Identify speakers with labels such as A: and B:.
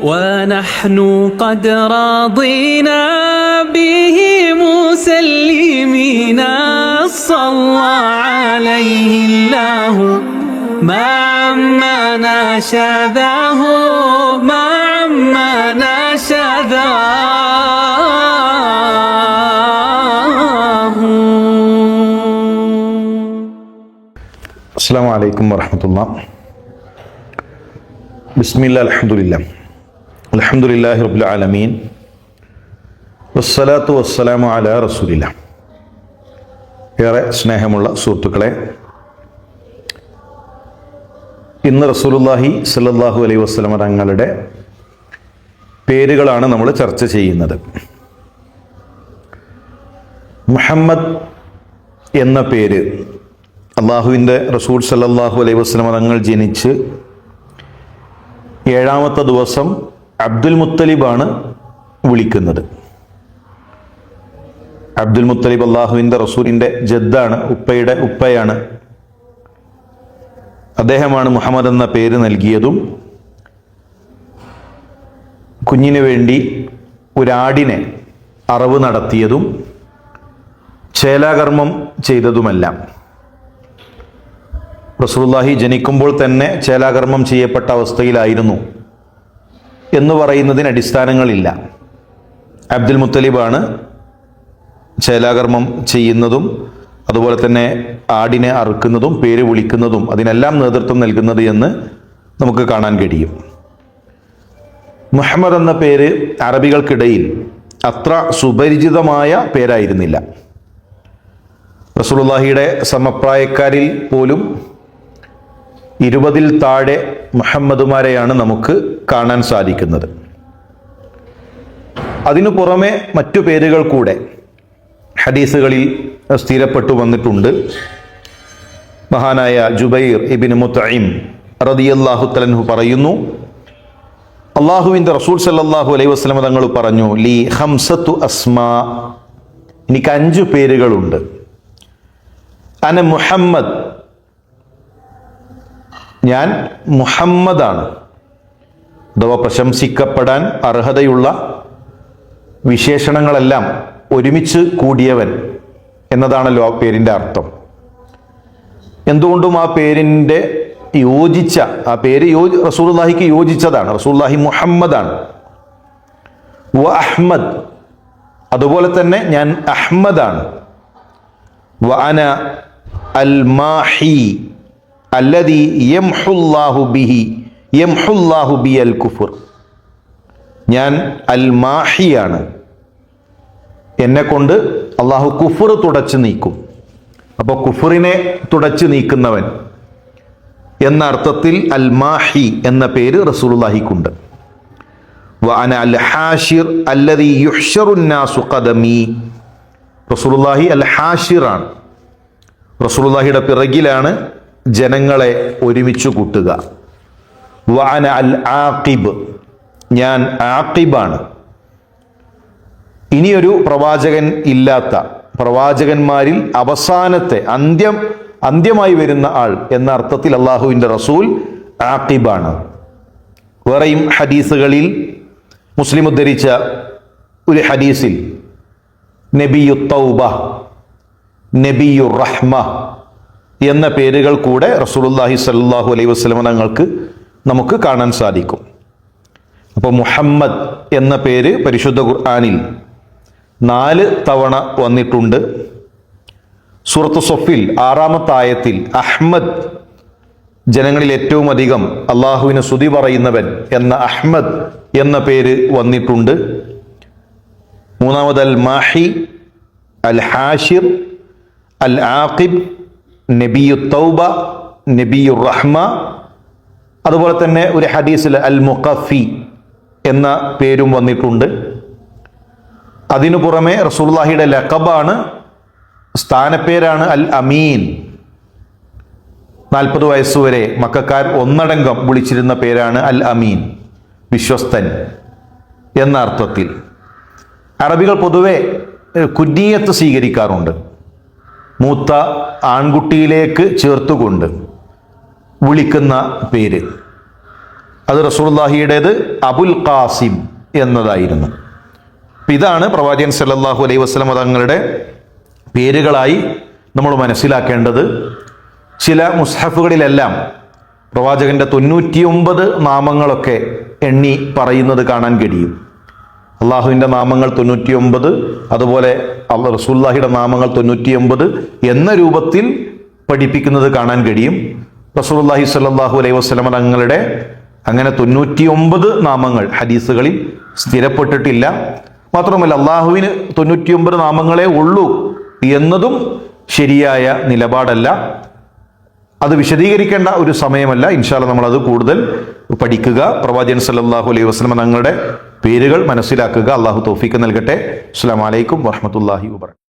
A: ونحن قد رضينا به مسلمين صلى عليه الله ما نشذاه ما نشذاه.
B: അസ്സലാമു അലൈക്കും വറഹ്മത്തുള്ളാഹി. ബിസ്മില്ലാഹിൽ അൽഹംദുലില്ലാഹി റബ്ബിൽ ആലമീൻ വസ്സലാത്തു വസ്സലാമു അലാ റസൂലില്ലാഹ്. ഏറെ സ്നേഹമുള്ള സുഹൃത്തുക്കളെ, ഇന്ന് റസൂലുള്ളാഹി സ്വല്ലല്ലാഹു അലൈഹി വസല്ലം തങ്ങളുടെ പേരുകളാണ് നമ്മൾ ചർച്ച ചെയ്യുന്നത്. മുഹമ്മദ് എന്ന പേര് അള്ളാഹുവിൻ്റെ റസൂൽ സല്ലല്ലാഹു അലൈഹി വസല്ലം തങ്ങൾ ജനിച്ച് 7-ാമത്തെ ദിവസം അബ്ദുൽ മുത്തലിബാണ് വിളിക്കുന്നത്. അബ്ദുൽ മുത്തലിബ് അള്ളാഹുവിൻ്റെ റസൂലിൻ്റെ ജദ്ദാണ്, ഉപ്പയുടെ ഉപ്പയാണ്. അദ്ദേഹമാണ് മുഹമ്മദ് എന്ന പേര് നൽകിയതും കുഞ്ഞിനു വേണ്ടി ഒരാടിനെ അറവ് നടത്തിയതും ചേലാകർമ്മം ചെയ്തതുമെല്ലാം. റസൂലുള്ളാഹി ജനിക്കുമ്പോൾ തന്നെ ചേലാകർമ്മം ചെയ്യപ്പെട്ട അവസ്ഥയിലായിരുന്നു എന്ന് പറയുന്നതിന് അടിസ്ഥാനങ്ങളില്ല. അബ്ദുൽ മുത്തലിബാണ് ചേലാകർമ്മം ചെയ്യുന്നതും അതുപോലെ തന്നെ ആടിനെ അറുക്കുന്നതും പേര് വിളിക്കുന്നതും അതിനെല്ലാം നേതൃത്വം നൽകുന്നത് എന്ന് നമുക്ക് കാണാൻ കഴിയും. മുഹമ്മദ് എന്ന പേര് അറബികൾക്കിടയിൽ അത്ര സുപരിചിതമായ പേരായിരുന്നില്ല. റസൂലുള്ളാഹിയുടെ സമപ്രായക്കാരിൽ പോലും 20-ൽ താഴെ മുഹമ്മദുമാരെയാണ് നമുക്ക് കാണാൻ സാധിക്കുന്നത്. അതിനു പുറമെ മറ്റു പേരുകൾ കൂടെ ഹദീസുകളിൽ സ്ഥിരപ്പെട്ടു വന്നിട്ടുണ്ട്. മഹാനായ ജുബൈർ ഇബ്നു മുത്ഇം റളിയല്ലാഹു തആല അൻഹു പറയുന്നു, അള്ളാഹുവിൻ്റെ റസൂൽ സല്ലല്ലാഹു അലൈഹി വസല്ലം തങ്ങൾ പറഞ്ഞു, ലി ഖംസത്തു അസ്മാ, എനിക്ക് 5 പേരുകളുണ്ട്. അന മുഹമ്മദ്, ഞാൻ മുഹമ്മദാണ്. അഥവാ പ്രശംസിക്കപ്പെടാൻ അർഹതയുള്ള വിശേഷണങ്ങളെല്ലാം ഒരുമിച്ച് കൂടിയവൻ എന്നതാണല്ലോ ആ പേരിൻ്റെ അർത്ഥം. എന്തുകൊണ്ടും ആ പേരിൻ്റെ യോജിച്ച ആ പേര് റസൂലുള്ളാഹിക്ക് യോജിച്ചതാണ്. റസൂലുള്ളാഹി മുഹമ്മദാണ്. വ അഹ്മദ്, അതുപോലെ തന്നെ ഞാൻ അഹ്മദാണ്. വ അന അൽ മാഹി അല്ലദീ യംഹുല്ലാഹു ബിയൽ കുഫർ, ഞാൻ അൽ മാഹിയാണ്, എന്നെ കൊണ്ട് അള്ളാഹു കുഫർ തുടച്ചു നീക്കും. അപ്പോൾ കുഫറിനെ തുടച്ചു നീക്കുന്നവൻ എന്ന അർത്ഥത്തിൽ അൽ മാഹി എന്ന പേര് റസൂലുള്ളാഹിക്കുണ്ട്. വ അന അൽ ഹാഷിർ അല്ലദീ യുഹ്ശറുന്നാസു ഖദമി, റസൂലുള്ളാഹി അൽ ഹാഷിറാണ്. റസൂലുള്ളാഹിയുടെ പിറകിലാണ് ജനങ്ങളെ ഒരുമിച്ച് കൂട്ടുക. വ അന അൽ ആഖിബ്, ഞാൻ ആഖിബാണ്. ഇനിയൊരു പ്രവാചകൻ ഇല്ലാത്ത, പ്രവാചകന്മാരിൽ അവസാനത്തെ അന്ത്യമായി വരുന്ന ആൾ എന്ന അർത്ഥത്തിൽ അള്ളാഹുവിൻ്റെ റസൂൽ ആഖിബാണ്. വേറെയും ഹദീസുകളിൽ മുസ്ലിം ഉദ്ധരിച്ച ഒരു ഹദീസിൽ നബിയു തൗബ, നബിയു റഹ്മ എന്ന പേരുകൾ കൂടെ റസൂലുള്ളാഹി സ്വല്ലല്ലാഹു അലൈഹി വസല്ലം തങ്ങൾക്ക് നമുക്ക് കാണാൻ സാധിക്കും. അപ്പോൾ മുഹമ്മദ് എന്ന പേര് പരിശുദ്ധ ഖുർആനിൽ 4 തവണ വന്നിട്ടുണ്ട്. സൂറത്ത് സൊഫിൽ 6-ാമത്തെ ആയത്തിൽ അഹ്മദ്, ജനങ്ങളിൽ ഏറ്റവും അധികം അള്ളാഹുവിന് സ്തുതി പറയുന്നവൻ എന്ന അഹ്മദ് എന്ന പേര് വന്നിട്ടുണ്ട്. 3-ാമത് അൽ മാഹി, അൽ ഹാഷിർ, അൽ ആഖിബ്, നബിയു തൗബ, നബിയു റഹ്മ. അതുപോലെ തന്നെ ഒരു ഹദീസിൽ അൽ മുഖഫി എന്ന പേരും വന്നിട്ടുണ്ട്. അതിനു പുറമെ റസൂലുള്ളാഹിയുടെ ലഖബാണ്, സ്ഥാനപ്പേരാണ് അൽ അമീൻ. 40 വയസ്സുവരെ മക്കക്കാർ ഒന്നടങ്കം വിളിച്ചിരുന്ന പേരാണ് അൽ അമീൻ, വിശ്വസ്തൻ എന്ന അർത്ഥത്തിൽ. അറബികൾ പൊതുവെ കുനിയത്ത് സ്വീകരിക്കാറുണ്ട്. മൂത്ത ആൺകുട്ടിയിലേക്ക് ചേർത്തുകൊണ്ട് വിളിക്കുന്ന പേര്. അത് റസൂലുള്ളാഹിയുടേത് അബുൽ ഖാസിം എന്നതായിരുന്നു. ഇതാണ് പ്രവാചകൻ സല്ലല്ലാഹു അലൈഹി വസല്ലം തങ്ങളുടെ പേരുകളായി നമ്മൾ മനസ്സിലാക്കേണ്ടത്. ചില മുസ്ഹഫുകളിലെല്ലാം പ്രവാചകന്റെ 99 നാമങ്ങളൊക്കെ എണ്ണി പറയുന്നത് കാണാൻ കഴിയും. അള്ളാഹുവിൻ്റെ നാമങ്ങൾ 99, അതുപോലെ റസൂലുള്ളാഹിയുടെ നാമങ്ങൾ 99 എന്ന രൂപത്തിൽ പഠിപ്പിക്കുന്നത് കാണാൻ കഴിയും. റസൂലുള്ളാഹി സ്വല്ലല്ലാഹു അലൈഹി വസല്ലം തങ്ങളുടെ അങ്ങനെ 99 നാമങ്ങൾ ഹദീസുകളിൽ സ്ഥിരപ്പെട്ടിട്ടില്ല. മാത്രമല്ല അള്ളാഹുവിന് 99 നാമങ്ങളെ ഉള്ളൂ എന്നതും ശരിയായ നിലപാടല്ല. അത് വിശദീകരിക്കേണ്ട ഒരു സമയമല്ല. ഇൻഷാ അല്ലാഹ് നമ്മളത് കൂടുതൽ പഠിക്കുക. പ്രവാചകൻ സല്ലല്ലാഹു അലൈഹി വസല്ലം തങ്ങളുടെ പേരുകൾ മനസ്സിലാക്കുക. അള്ളാഹു തൗഫീഖ് നൽകട്ടെ. അസ്സലാമു അലൈക്കും വറഹ്മത്തുള്ളാഹി വബറകാതുഹു.